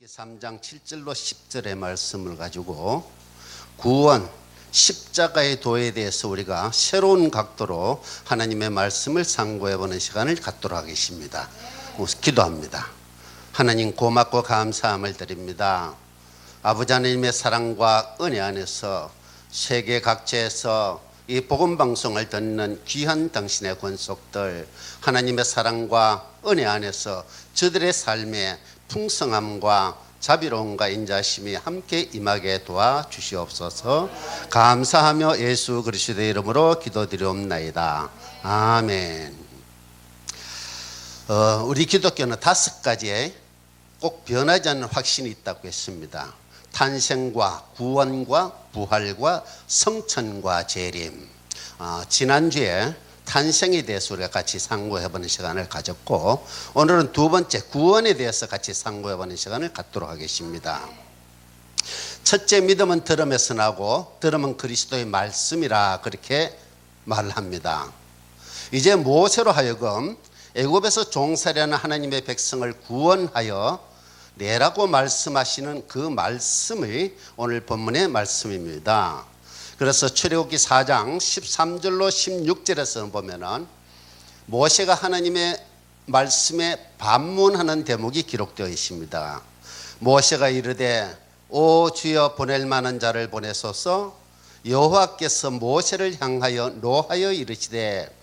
3장 7절로 10절의 말씀을 가지고 구원, 십자가의 도에 대해서 우리가 새로운 각도로 하나님의 말씀을 상고해보는 시간을 갖도록 하겠습니다. 기도합니다. 하나님 고맙고 감사함을 드립니다. 아버지 하나님의 사랑과 은혜 안에서 세계 각지에서 이 복음방송을 듣는 귀한 당신의 권속들, 하나님의 사랑과 은혜 안에서 저들의 삶에 풍성함과 자비로움과 인자심이 함께 임하게 도와주시옵소서. 감사하며 예수 그리스도의 이름으로 기도드리옵나이다. 아멘. 우리 기독교는 5가지의 꼭 변하지 않는 확신이 있다고 했습니다. 탄생과 구원과 부활과 성천과 재림. 지난주에 탄생에 대해서 우리가 같이 상고해보는 시간을 가졌고, 오늘은 두 번째 구원에 대해서 같이 상고해보는 시간을 갖도록 하겠습니다. 첫째, 믿음은 들음에서 나고 들음은 그리스도의 말씀이라 그렇게 말을 합니다. 이제 모세로 하여금 애굽에서 종살이하는 하나님의 백성을 구원하여 내라고 말씀하시는 그 말씀이 오늘 본문의 말씀입니다. 그래서 출애굽기 4장 13절로 16절에서 보면은 모세가 하나님의 말씀에 반문하는 대목이 기록되어 있습니다. 모세가 이르되 오 주여 보낼 만한 자를 보내소서. 여호와께서 모세를 향하여 노하여 이르시되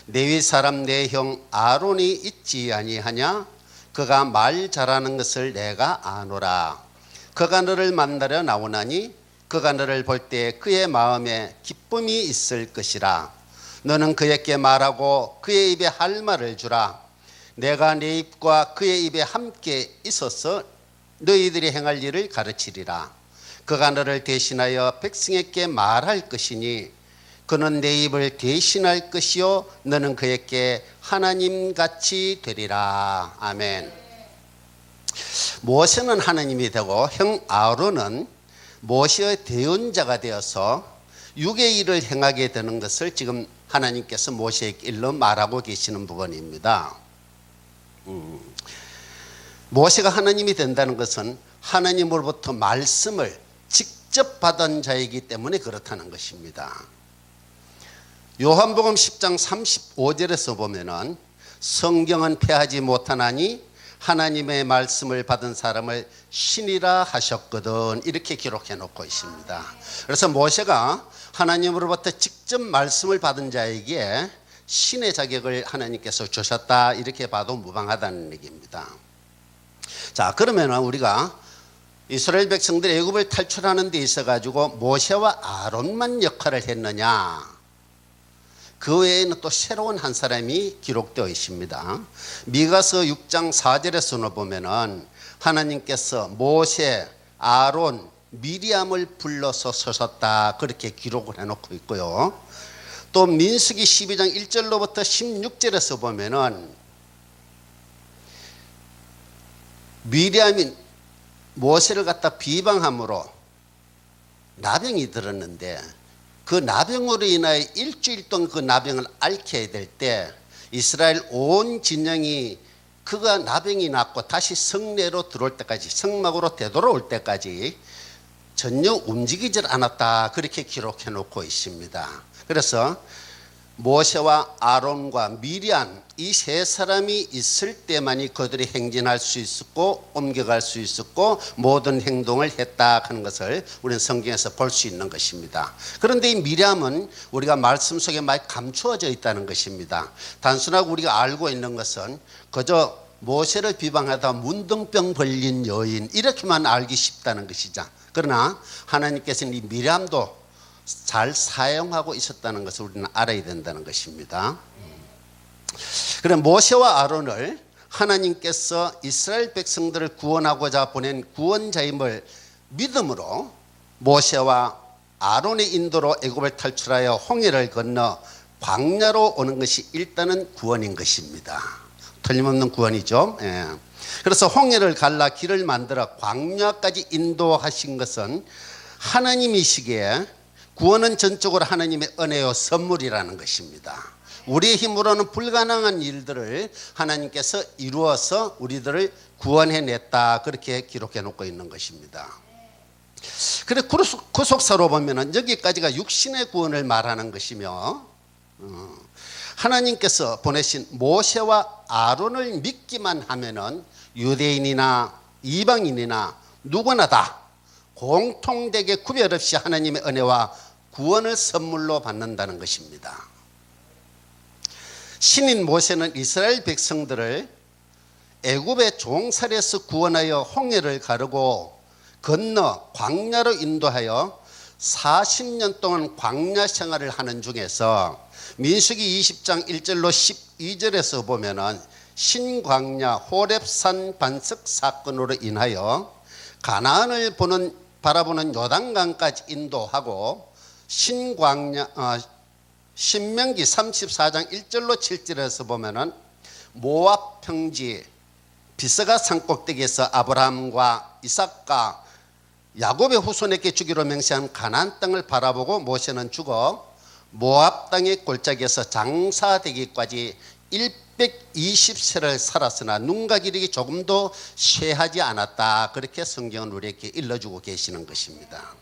레위 사람 내 형 아론이 있지 아니하냐? 그가 말 잘하는 것을 내가 아노라. 그가 너를 만나려 나오나니 그가 너를 볼 때 그의 마음에 기쁨이 있을 것이라. 너는 그에게 말하고 그의 입에 할 말을 주라. 내가 내 입과 그의 입에 함께 있어서 너희들이 행할 일을 가르치리라. 그가 너를 대신하여 백성에게 말할 것이니 그는 내 입을 대신할 것이요 너는 그에게 하나님같이 되리라. 아멘. 모세는 하나님이 되고 형 아론은 모세의 대언자가 되어서 육의 일을 행하게 되는 것을 지금 하나님께서 모세에게 일러 말하고 계시는 부분입니다. 모세가 하나님이 된다는 것은 하나님으로부터 말씀을 직접 받은 자이기 때문에 그렇다는 것입니다. 요한복음 10장 35절에서 보면은 성경은 폐하지 못하나니 하나님의 말씀을 받은 사람을 신이라 하셨거든, 이렇게 기록해 놓고 있습니다. 그래서 모세가 하나님으로부터 직접 말씀을 받은 자에게 신의 자격을 하나님께서 주셨다, 이렇게 봐도 무방하다는 얘기입니다. 자, 그러면 우리가 이스라엘 백성들이 애굽을 탈출하는 데 있어 가지고 모세와 아론만 역할을 했느냐? 그 외에는 또 새로운 한 사람이 기록되어 있습니다. 미가서 6장 4절에서 보면은 하나님께서 모세, 아론, 미리암을 불러서 서셨다, 그렇게 기록을 해놓고 있고요. 또 민수기 12장 1절로부터 16절에서 보면은 미리암이 모세를 갖다 비방함으로 나병이 들었는데 그 나병으로 인하여 일주일 동안 그 나병을 앓게 될 때 이스라엘 온 진영이 그가 나병이 낫고 다시 성내로 들어올 때까지, 성막으로 되돌아올 때까지 전혀 움직이질 않았다, 그렇게 기록해 놓고 있습니다. 그래서 모세와 아론과 미리암 이 세 사람이 있을 때만이 그들이 행진할 수 있었고 옮겨갈 수 있었고 모든 행동을 했다 하는 것을 우리는 성경에서 볼 수 있는 것입니다. 그런데 이 미리암은 우리가 말씀 속에 많이 감추어져 있다는 것입니다. 단순하게 우리가 알고 있는 것은 그저 모세를 비방하다 문둥병 걸린 여인, 이렇게만 알기 쉽다는 것이죠. 그러나 하나님께서는 이 미리암도 잘 사용하고 있었다는 것을 우리는 알아야 된다는 것입니다. 그래, 모세와 아론을 하나님께서 이스라엘 백성들을 구원하고자 보낸 구원자임을 믿음으로 모세와 아론의 인도로 애굽을 탈출하여 홍해를 건너 광야로 오는 것이 일단은 구원인 것입니다. 틀림없는 구원이죠. 예. 그래서 홍해를 갈라 길을 만들어 광야까지 인도하신 것은 하나님이시기에 구원은 전적으로 하나님의 은혜요 선물이라는 것입니다. 우리의 힘으로는 불가능한 일들을 하나님께서 이루어서 우리들을 구원해냈다. 그렇게 기록해 놓고 있는 것입니다. 그래 구속사로 보면은 여기까지가 육신의 구원을 말하는 것이며 하나님께서 보내신 모세와 아론을 믿기만 하면은 유대인이나 이방인이나 누구나 다 공통되게 구별 없이 하나님의 은혜와 구원을 선물로 받는다는 것입니다. 신인 모세는 이스라엘 백성들을 애굽의 종살이에서 구원하여 홍해를 가르고 건너 광야로 인도하여 40년 동안 광야 생활을 하는 중에서 민수기 20장 1절로 12절에서 보면은 신광야 호렙산 반석 사건으로 인하여 가나안을 바라보는 요단강까지 인도하고 신명기 34장 1절로 7절에서 보면은 모압 평지 비스가 산꼭대기에서 아브라함과 이삭과 야곱의 후손에게 주기로 맹세한 가나안 땅을 바라보고 모세는 죽어 모압 땅의 골짜기에서 장사되기까지 120세를 살았으나 눈과 기력이 조금도 쇠하지 않았다. 그렇게 성경은 우리에게 일러주고 계시는 것입니다.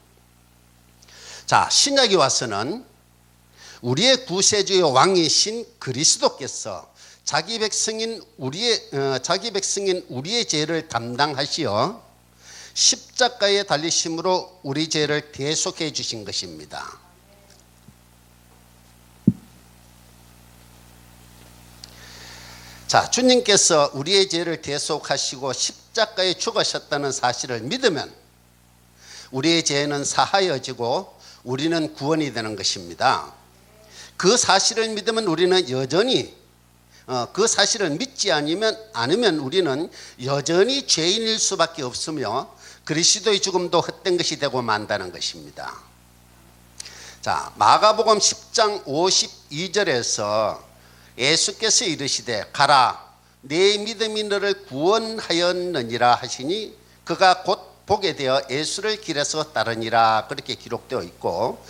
자, 신약에 와서는 우리의 구세주의 왕이신 그리스도께서 자기 백성인 우리의 죄를 담당하시어 십자가에 달리심으로 우리 죄를 대속해 주신 것입니다. 자, 주님께서 우리의 죄를 대속하시고 십자가에 죽으셨다는 사실을 믿으면 우리의 죄는 사하여지고 우리는 구원이 되는 것입니다. 그 사실을 믿으면 우리는 여전히 그 사실을 믿지 않으면 우리는 여전히 죄인일 수밖에 없으며 그리스도의 죽음도 헛된 것이 되고 만다는 것입니다. 자, 마가복음 10장 52절에서 예수께서 이르시되 가라 내 믿음이 너를 구원하였느니라 하시니 그가 곧 보게 되어 예수를 길에서 따르니라. 그렇게 기록되어 있고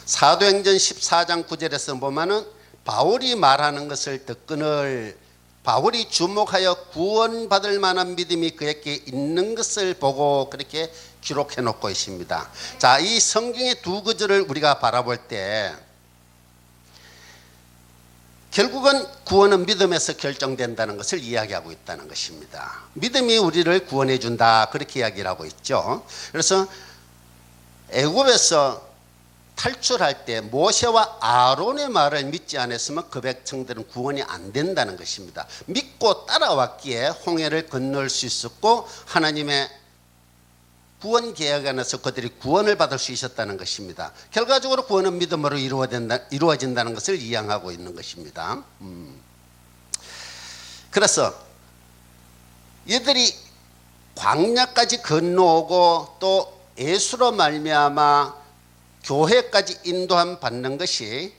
사도행전 14장 9절에서 보면은 바울이 말하는 것을 듣거늘 바울이 주목하여 구원받을 만한 믿음이 그에게 있는 것을 보고 그렇게 기록해 놓고 있습니다. 자, 이 성경의 두 구절을 우리가 바라볼 때 결국은 구원은 믿음에서 결정된다는 것을 이야기하고 있다는 것입니다. 믿음이 우리를 구원해 준다. 그렇게 이야기를 하고 있죠. 그래서 애굽에서 탈출할 때 모세와 아론의 말을 믿지 않았으면 그 백성들은 구원이 안 된다는 것입니다. 믿고 따라왔기에 홍해를 건널 수 있었고 하나님의 구원 계약 안에서 그들이 구원을 받을 수 있었다는 것입니다. 결과적으로 구원은 믿음으로 이루어진다는 것을 이양하고 있는 것입니다. 그래서 이들이 광야까지 건너오고 또 예수로 말미암아 교회까지 인도함 받는 것이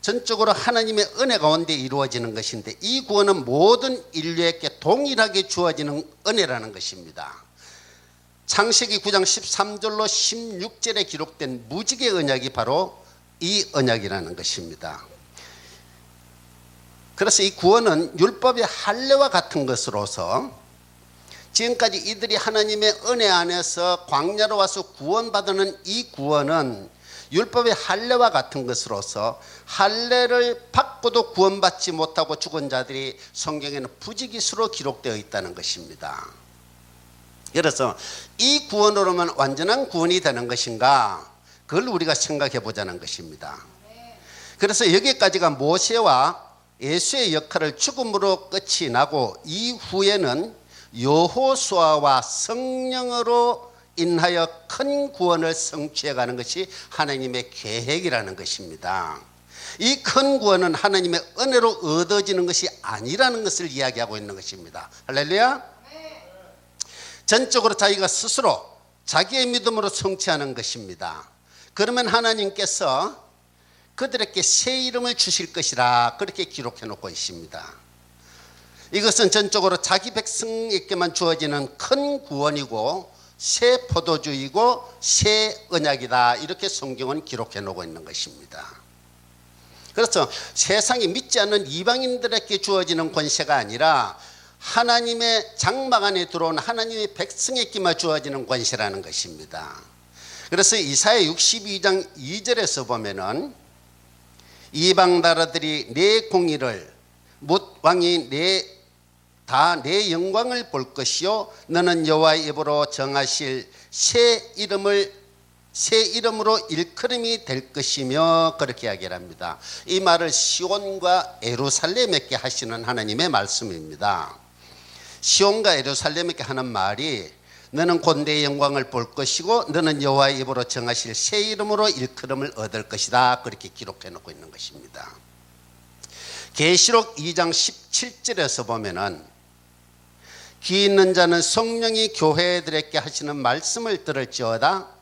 전적으로 하나님의 은혜 가운데 이루어지는 것인데 이 구원은 모든 인류에게 동일하게 주어지는 은혜라는 것입니다. 창세기 9장 13절로 16절에 기록된 무지개 언약이 바로 이 언약이라는 것입니다. 그래서 이 구원은 율법의 할례와 같은 것으로서 지금까지 이들이 하나님의 은혜 안에서 광야로 와서 구원받는 이 구원은 율법의 할례와 같은 것으로서 할례를 받고도 구원받지 못하고 죽은 자들이 성경에는 부지기수로 기록되어 있다는 것입니다. 그래서 이 구원으로만 완전한 구원이 되는 것인가? 그걸 우리가 생각해 보자는 것입니다. 그래서 여기까지가 모세와 예수의 역할을 죽음으로 끝이 나고 이후에는 여호수아와 성령으로 인하여 큰 구원을 성취해 가는 것이 하나님의 계획이라는 것입니다. 이 큰 구원은 하나님의 은혜로 얻어지는 것이 아니라는 것을 이야기하고 있는 것입니다. 할렐루야. 전적으로 자기가 스스로 자기의 믿음으로 성취하는 것입니다. 그러면 하나님께서 그들에게 새 이름을 주실 것이라 그렇게 기록해 놓고 있습니다. 이것은 전적으로 자기 백성에게만 주어지는 큰 구원이고 새 포도주이고 새 언약이다. 이렇게 성경은 기록해 놓고 있는 것입니다. 그렇죠. 세상이 믿지 않는 이방인들에게 주어지는 권세가 아니라 하나님의 장막 안에 들어온 하나님의 백성에게만 주어지는 권세라는 것입니다. 그래서 이사야 62장 2절에서 보면은 이방 나라들이 내 공의를 못 왕이 다 내 영광을 볼 것이요 너는 여호와의 입으로 정하실 새 이름으로 일컬음이 될 것이며 그렇게 이야기를 합니다. 이 말을 시온과 예루살렘에게 하시는 하나님의 말씀입니다. 시온과 예루살렘에게 하는 말이 너는 곧 내 영광을 볼 것이고 너는 여호와의 입으로 정하실 새 이름으로 일컬음을 얻을 것이다. 그렇게 기록해 놓고 있는 것입니다. 계시록 2장 17절에서 보면은 귀 있는 자는 성령이 교회들에게 하시는 말씀을 들을지어다.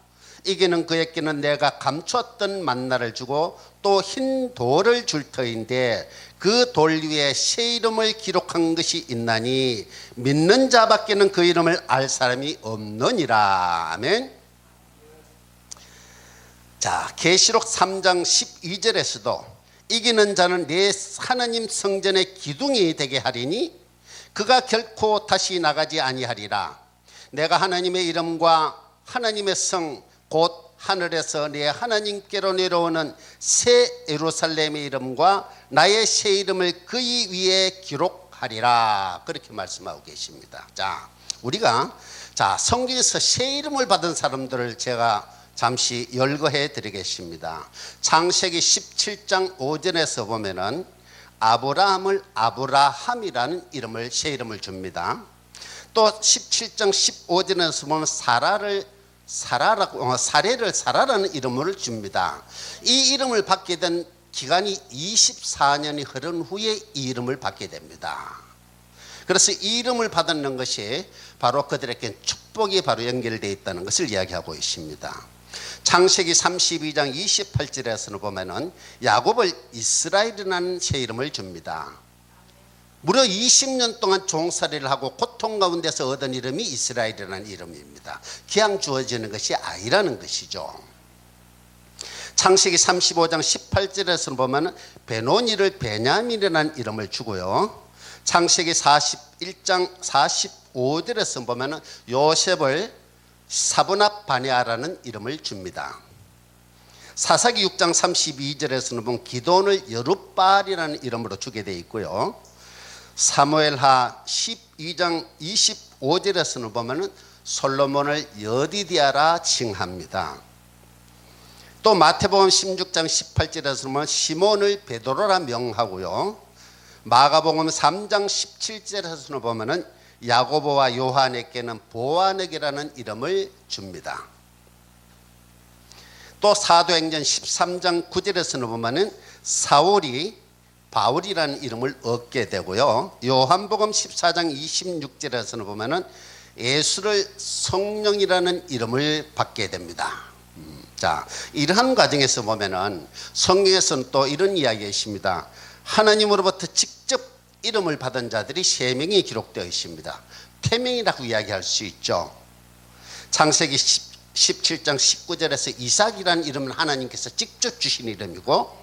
이게는 그에게는 내가 감추었던 만나를 주고 또 흰 돌을 줄 터인데 그 돌 위에 새 이름을 기록한 것이 있나니 믿는 자밖에는 그 이름을 알 사람이 없느니라. 아멘. 자, 계시록 3장 12절에서도 이기는 자는 내 하나님 성전의 기둥이 되게 하리니 그가 결코 다시 나가지 아니하리라. 내가 하나님의 이름과 하나님의 성 곧 하늘에서 내 하나님께로 내려오는 새 예루살렘의 이름과 나의 새 이름을 그의 위에 기록하리라. 그렇게 말씀하고 계십니다. 자, 우리가 성경에서 새 이름을 받은 사람들을 제가 잠시 열거해 드리겠습니다. 창세기 17장 5절에서 보면은 아브라함을 아브라함이라는 이름을 새 이름을 줍니다. 또 17장 15절에서 보면 사례를 사라라는 이름을 줍니다. 이 이름을 받게 된 기간이 24년이 흐른 후에 이 이름을 받게 됩니다. 그래서 이 이름을 받는 것이 바로 그들에게 축복이 바로 연결되어 있다는 것을 이야기하고 있습니다. 창세기 32장 28절에서는 보면은 야곱을 이스라엘이라는 새 이름을 줍니다. 무려 20년 동안 종살이를 하고 고통 가운데서 얻은 이름이 이스라엘이라는 이름입니다. 그냥 주어지는 것이 아니라는 것이죠. 창세기 35장 18절에서는 보면 베노니를 베냐민이라는 이름을 주고요. 창세기 41장 45절에서 보면 요셉을 사브납 바네아라는 이름을 줍니다. 사사기 6장 32절에서는 보면 기돈을 여룻바알이라는 이름으로 주게 되어 있고요. 사무엘하 12장 25절에서는 보면 솔로몬을 여디디아라 칭합니다. 또 마태복음 16장 18절에서는 보면 시몬을 베드로라 명하고요. 마가복음 3장 17절에서는 보면 야고보와 요한에게는 보아넥이라는 이름을 줍니다. 또 사도행전 13장 9절에서는 보면 사울이 바울이라는 이름을 얻게 되고요. 요한복음 14장 26절에서는 보면 예수를 성령이라는 이름을 받게 됩니다. 자, 이러한 과정에서 보면은 성경에서는 또 이런 이야기가 있습니다. 하나님으로부터 직접 이름을 받은 자들이 3명이 기록되어 있습니다. 태명이라고 이야기할 수 있죠. 창세기 17장 19절에서 이삭이라는 이름은 하나님께서 직접 주신 이름이고,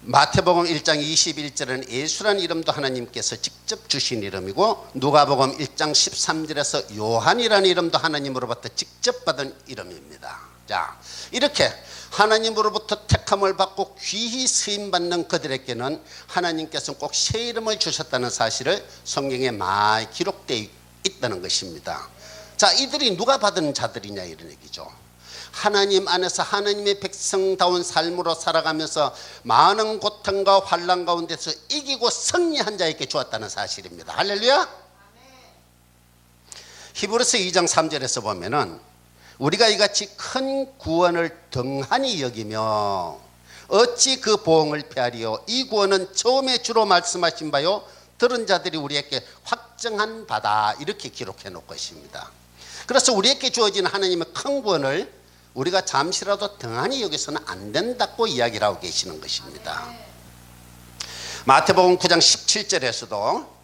마태복음 1장 21절에는 예수라는 이름도 하나님께서 직접 주신 이름이고, 누가복음 1장 13절에서 요한이라는 이름도 하나님으로부터 직접 받은 이름입니다. 자, 이렇게 하나님으로부터 택함을 받고 귀히 쓰임받는 그들에게는 하나님께서 꼭 새 이름을 주셨다는 사실을 성경에 많이 기록되어 있다는 것입니다. 자, 이들이 누가 받은 자들이냐 이런 얘기죠. 하나님 안에서 하나님의 백성다운 삶으로 살아가면서 많은 고통과 환난 가운데서 이기고 승리한 자에게 주었다는 사실입니다. 할렐루야. 히브리서 2장 3절에서 보면은 우리가 이같이 큰 구원을 등한히 여기며 어찌 그 보응을 피하리요. 이 구원은 처음에 주로 말씀하신 바요 들은 자들이 우리에게 확정한 바다, 이렇게 기록해 놓고 있습니다. 그래서 우리에게 주어진 하나님의 큰 구원을 우리가 잠시라도 등한히 여기서는 안 된다고 이야기를 하고 계시는 것입니다. 마태복음 9장 17절에서도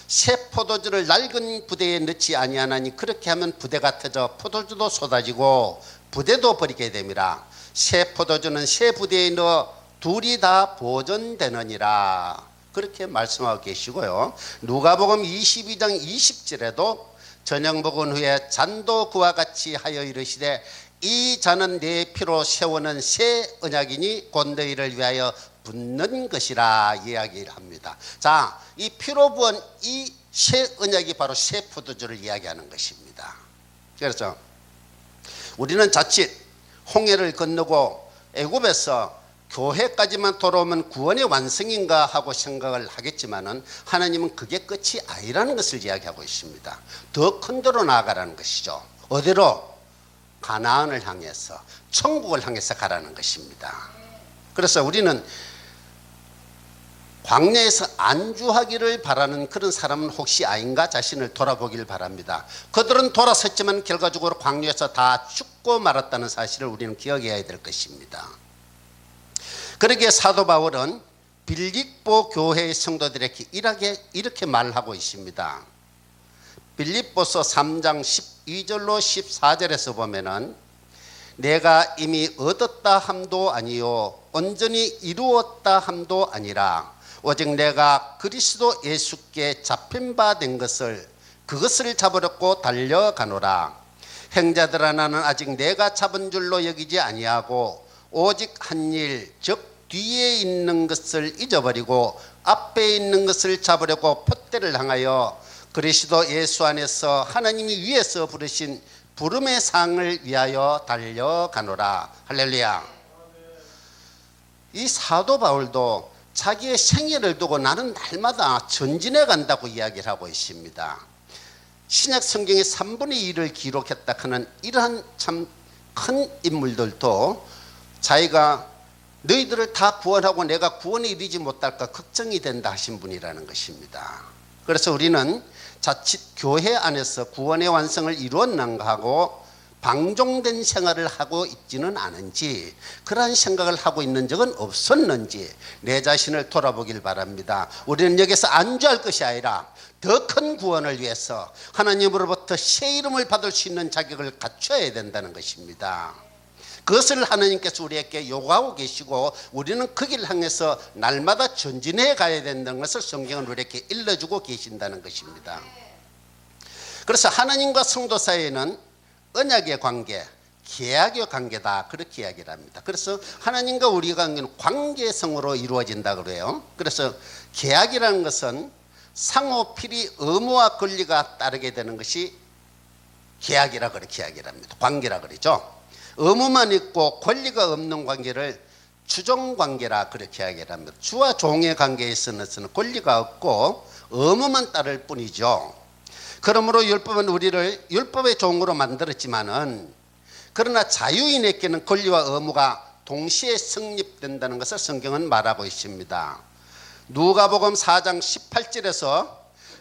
새 포도주를 낡은 부대에 넣지 아니하나니 그렇게 하면 부대가 터져 포도주도 쏟아지고 부대도 버리게 됨이라. 새 포도주는 새 부대에 넣어 둘이 다 보존되느니라 그렇게 말씀하고 계시고요. 누가복음 22장 20절에도 저녁 먹은 후에 잔도 그와 같이 하여 이르시되 이 잔은 내 피로 세우는 새 언약이니 곧 너희를 위하여 붓는 것이라 이야기를 합니다. 자, 이 피로 부은 이 새 언약이 바로 새 포도주를 이야기하는 것입니다. 그렇죠? 우리는 자칫 홍해를 건너고 애굽에서 교회까지만 돌아오면 구원의 완성인가 하고 생각을 하겠지만은 하나님은 그게 끝이 아니라는 것을 이야기하고 있습니다. 더 큰 데로 나아가라는 것이죠. 어디로? 가나안을 향해서, 천국을 향해서 가라는 것입니다. 그래서 우리는 광야에서 안주하기를 바라는 그런 사람은 혹시 아닌가 자신을 돌아보길 바랍니다. 그들은 돌아섰지만 결과적으로 광야에서 다 죽고 말았다는 사실을 우리는 기억해야 될 것입니다. 그러기에 사도 바울은 빌립보 교회의 성도들에게 이렇게 말하고 있습니다. 빌립보서 3장 12절로 14절에서 보면은 내가 이미 얻었다 함도 아니요 온전히 이루었다 함도 아니라 오직 내가 그리스도 예수께 잡힌 바 된 것을 그것을 잡으려고 달려가노라. 행자들아 나는 아직 내가 잡은 줄로 여기지 아니하고 오직 한 일 즉 뒤에 있는 것을 잊어버리고 앞에 있는 것을 잡으려고 푯대를 향하여 그리스도 예수 안에서 하나님이 위에서 부르신 부름의 상을 위하여 달려가노라. 할렐루야. 이 사도 바울도 자기의 생애를 두고 나는 날마다 전진해 간다고 이야기를 하고 있습니다. 신약 성경의 3분의 1을 기록했다 하는 이러한 참 큰 인물들도 자기가 너희들을 다 구원하고 내가 구원에 이르지 못할까 걱정이 된다 하신 분이라는 것입니다. 그래서 우리는 자칫 교회 안에서 구원의 완성을 이루었는가 하고 방종된 생활을 하고 있지는 않은지 그러한 생각을 하고 있는 적은 없었는지 내 자신을 돌아보길 바랍니다. 우리는 여기서 안주할 것이 아니라 더 큰 구원을 위해서 하나님으로부터 새 이름을 받을 수 있는 자격을 갖춰야 된다는 것입니다. 그것을 하나님께서 우리에게 요구하고 계시고 우리는 그 길을 향해서 날마다 전진해 가야 된다는 것을 성경은 우리에게 일러주고 계신다는 것입니다. 그래서 하나님과 성도 사이에는 언약의 관계, 계약의 관계다 그렇게 이야기를 합니다. 그래서 하나님과 우리 관계는 관계성으로 이루어진다 그래요. 그래서 계약이라는 것은 상호 필히 의무와 권리가 따르게 되는 것이 계약이라 그렇게 이야기를 합니다. 관계라 그러죠. 의무만 있고 권리가 없는 관계를 주종관계라 그렇게 이야기를 합니다. 주와 종의 관계에 있어서는 권리가 없고 의무만 따를 뿐이죠. 그러므로 율법은 우리를 율법의 종으로 만들었지만은 그러나 자유인에게는 권리와 의무가 동시에 성립된다는 것을 성경은 말하고 있습니다. 누가복음 4장 18절에서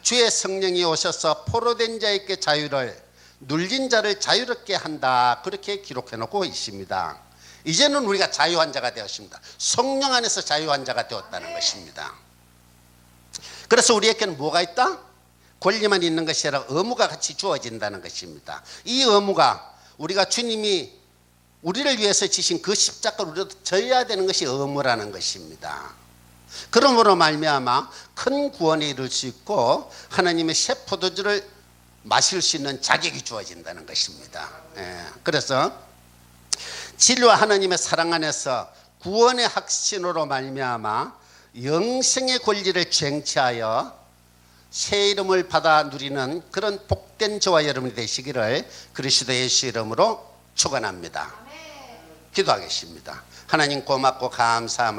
주의 성령이 오셔서 포로된 자에게 자유를 눌린 자를 자유롭게 한다 그렇게 기록해 놓고 있습니다. 이제는 우리가 자유한 자가 되었습니다. 성령 안에서 자유한 자가 되었다는 것입니다. 그래서 우리에게는 뭐가 있다? 권리만 있는 것이 아니라 의무가 같이 주어진다는 것입니다. 이 의무가 우리가 주님이 우리를 위해서 지신 그 십자가를 우리도 져야 되는 것이 의무라는 것입니다. 그러므로 말미암아 큰 구원에 이를 수 있고 하나님의 새 포도주를 마실 수 있는 자격이 주어진다는 것입니다. 그래서 진리와 하나님의 사랑 안에서 구원의 확신으로 말미암아 영생의 권리를 쟁취하여 새 이름을 받아 누리는 그런 복된 저와 여러분이 되시기를 그리스도 예수 이름으로 축원합니다. 기도하겠습니다. 하나님 고맙고 감사함을